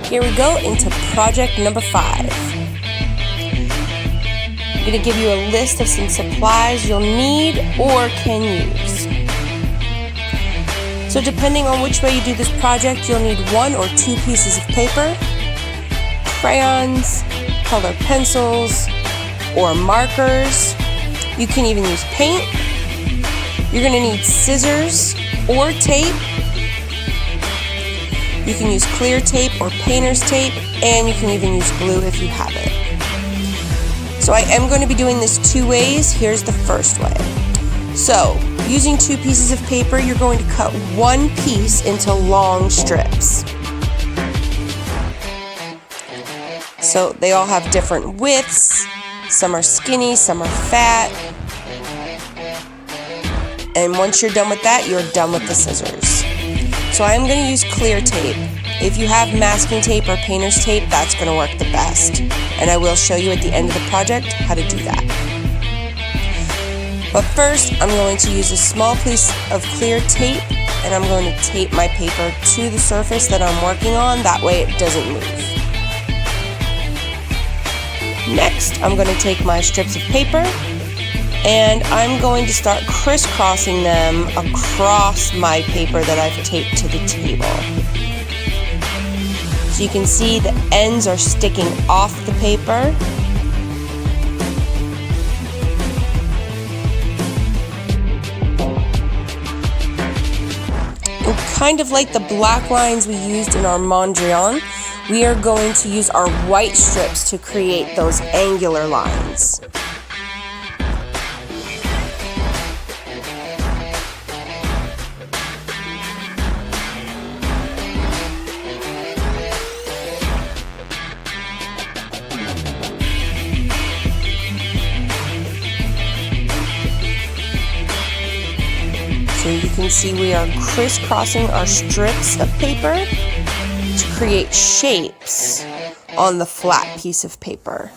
Here we go into project number 5. I'm going to give you a list of some supplies you'll need or can use. So depending on which way you do this project, you'll need 1 or 2 pieces of paper, crayons, color pencils, or markers. You can even use paint. You're going to need scissors or tape. You can use clear tape or painter's tape, and you can even use glue if you have it. So I am going to be doing this 2 ways. Here's the first way. So, using 2 pieces of paper, you're going to cut 1 piece into long strips. So they all have different widths. Some are skinny, some are fat. And once you're done with that, you're done with the scissors. So I'm going to use clear tape. If you have masking tape or painter's tape, that's going to work the best. And I will show you at the end of the project how to do that. But first, I'm going to use a small piece of clear tape, and I'm going to tape my paper to the surface that I'm working on. That way it doesn't move. Next, I'm going to take my strips of paper, and I'm going to start crisscrossing them across my paper that I've taped to the table. So you can see the ends are sticking off the paper. And kind of like the black lines we used in our Mondrian, we are going to use our white strips to create those angular lines. So you can see we are crisscrossing our strips of paper to create shapes on the flat piece of paper.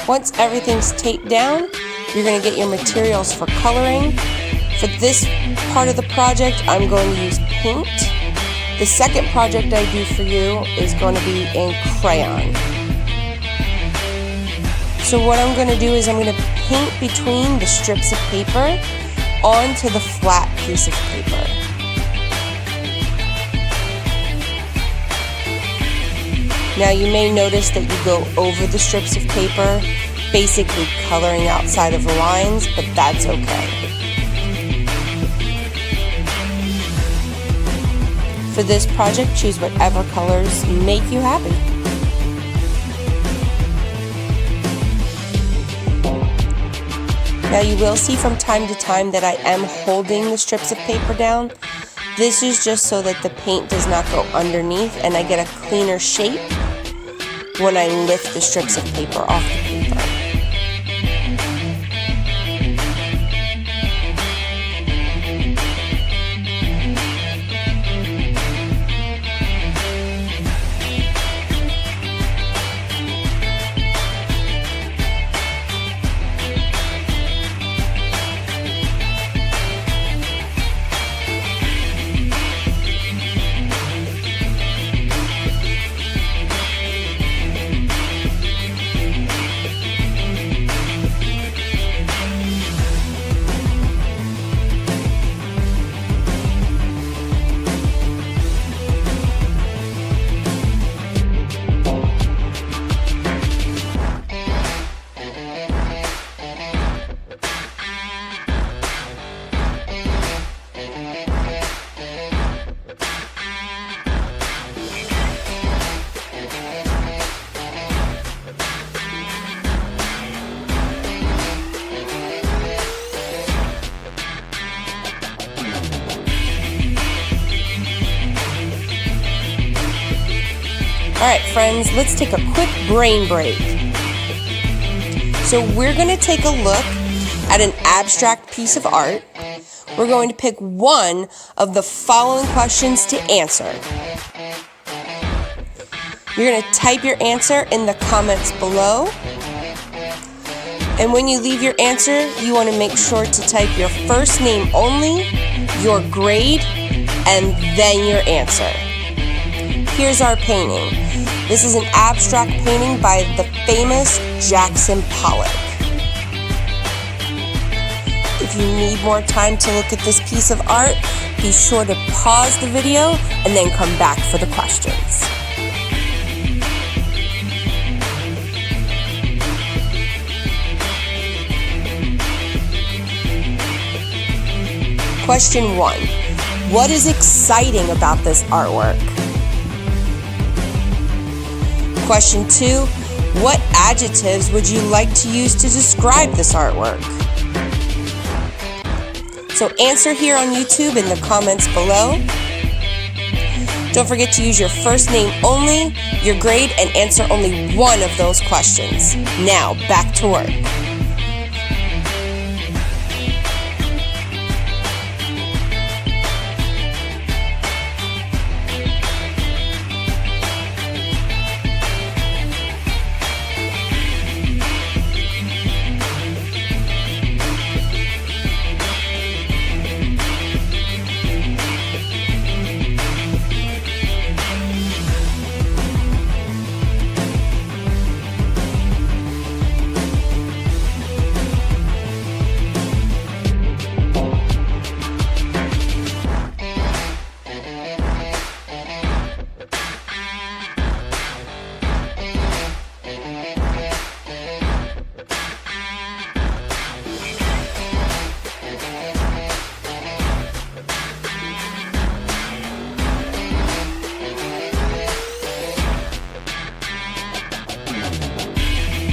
Once everything's taped down, you're going to get your materials for coloring. For this part of the project, I'm going to use paint. The second project I do for you is going to be in crayon. So what I'm going to do is I'm going to paint between the strips of paper onto the flat piece of paper. Now you may notice that you go over the strips of paper, basically coloring outside of the lines, but that's okay. For this project, choose whatever colors make you happy. Now you will see from time to time that I am holding the strips of paper down. This is just so that the paint does not go underneath and I get a cleaner shape when I lift the strips of paper off the paper. Alright friends, let's take a quick brain break. So we're going to take a look at an abstract piece of art. We're going to pick one of the following questions to answer. You're going to type your answer in the comments below. And when you leave your answer, you want to make sure to type your first name only, your grade, and then your answer. Here's our painting. This is an abstract painting by the famous Jackson Pollock. If you need more time to look at this piece of art, be sure to pause the video and then come back for the questions. Question 1. What is exciting about this artwork? Question 2. What adjectives would you like to use to describe this artwork? So answer here on YouTube in the comments below. Don't forget to use your first name only, your grade, and answer only one of those questions. Now, back to work.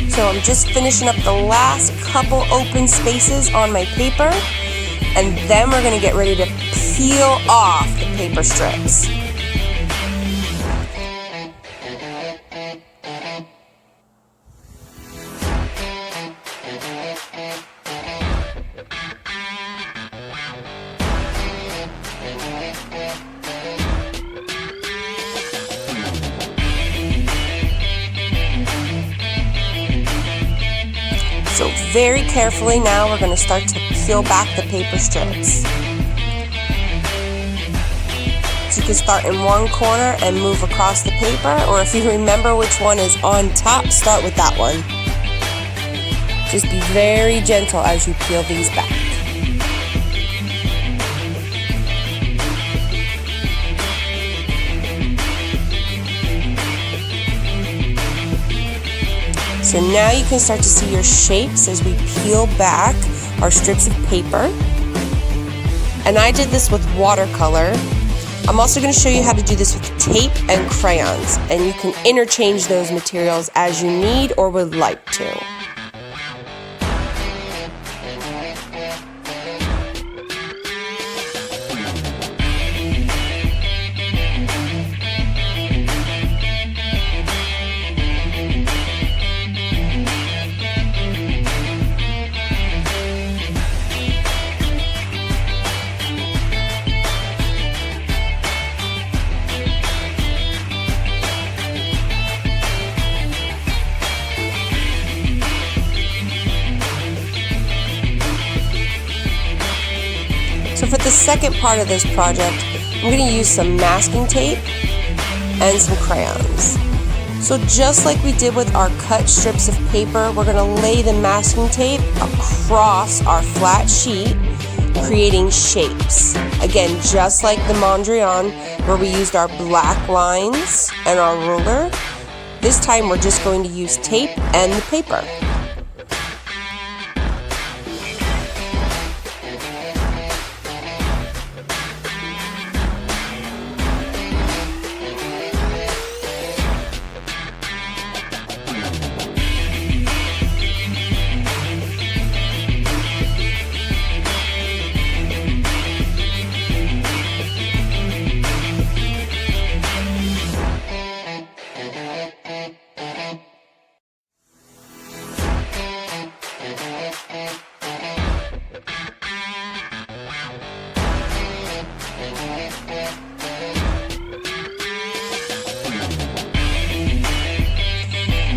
So I'm just finishing up the last couple open spaces on my paper, and then we're going to get ready to peel off the paper strips. So very carefully now we're going to start to peel back the paper strips. So you can start in one corner and move across the paper, or if you remember which one is on top, start with that one. Just be very gentle as you peel these back. So now you can start to see your shapes as we peel back our strips of paper. And I did this with watercolor. I'm also going to show you how to do this with tape and crayons, and you can interchange those materials as you need or would like to. So for the second part of this project, I'm going to use some masking tape and some crayons. So just like we did with our cut strips of paper, we're going to lay the masking tape across our flat sheet, creating shapes. Again, just like the Mondrian, where we used our black lines and our ruler, this time we're just going to use tape and the paper.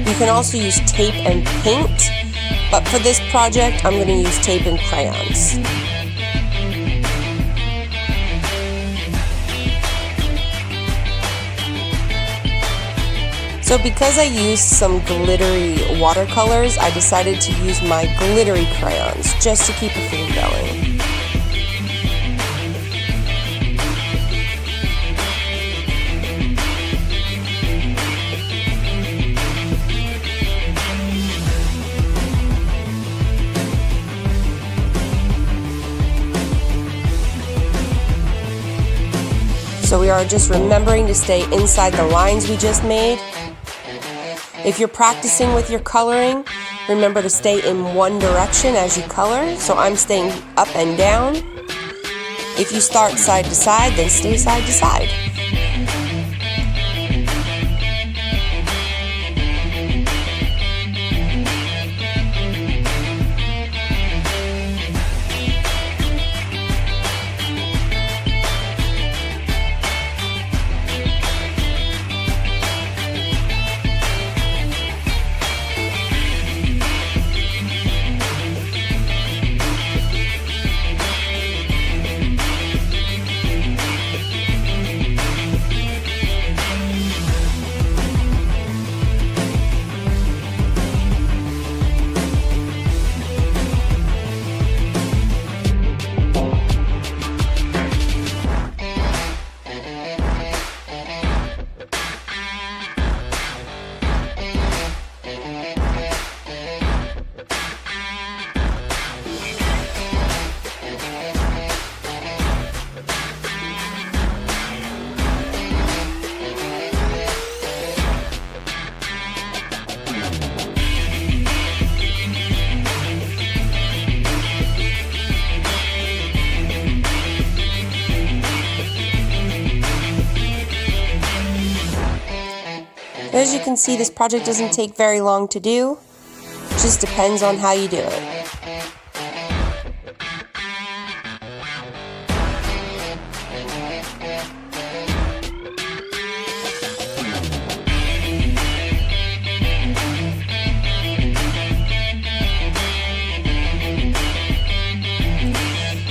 You can also use tape and paint But for this project, I'm going to use tape and crayons. So because I used some glittery watercolors, I decided to use my glittery crayons just to keep a theme going. So we are just remembering to stay inside the lines we just made. If you're practicing with your coloring, remember to stay in one direction as you color. So I'm staying up and down. If you start side to side, then stay side to side. As you can see, this project doesn't take very long to do. It just depends on how you do it.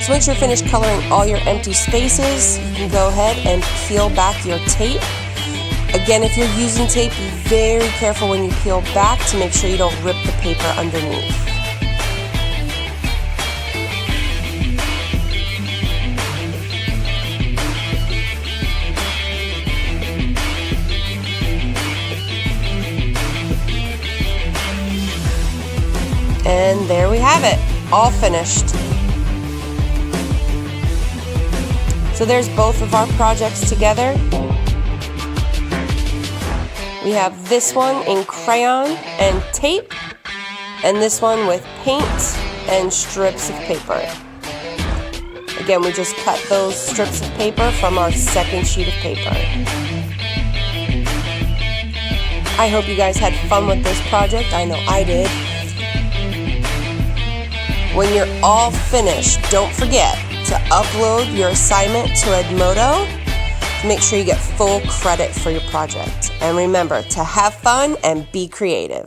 So once you're finished coloring all your empty spaces, you can go ahead and peel back your tape. Again, if you're using tape, be very careful when you peel back to make sure you don't rip the paper underneath. And there we have it, all finished. So there's both of our projects together. We have this one in crayon and tape, and this one with paint and strips of paper. Again, we just cut those strips of paper from our second sheet of paper. I hope you guys had fun with this project. I know I did. When you're all finished, don't forget to upload your assignment to Edmodo. Make sure you get full credit for your project. And remember to have fun and be creative.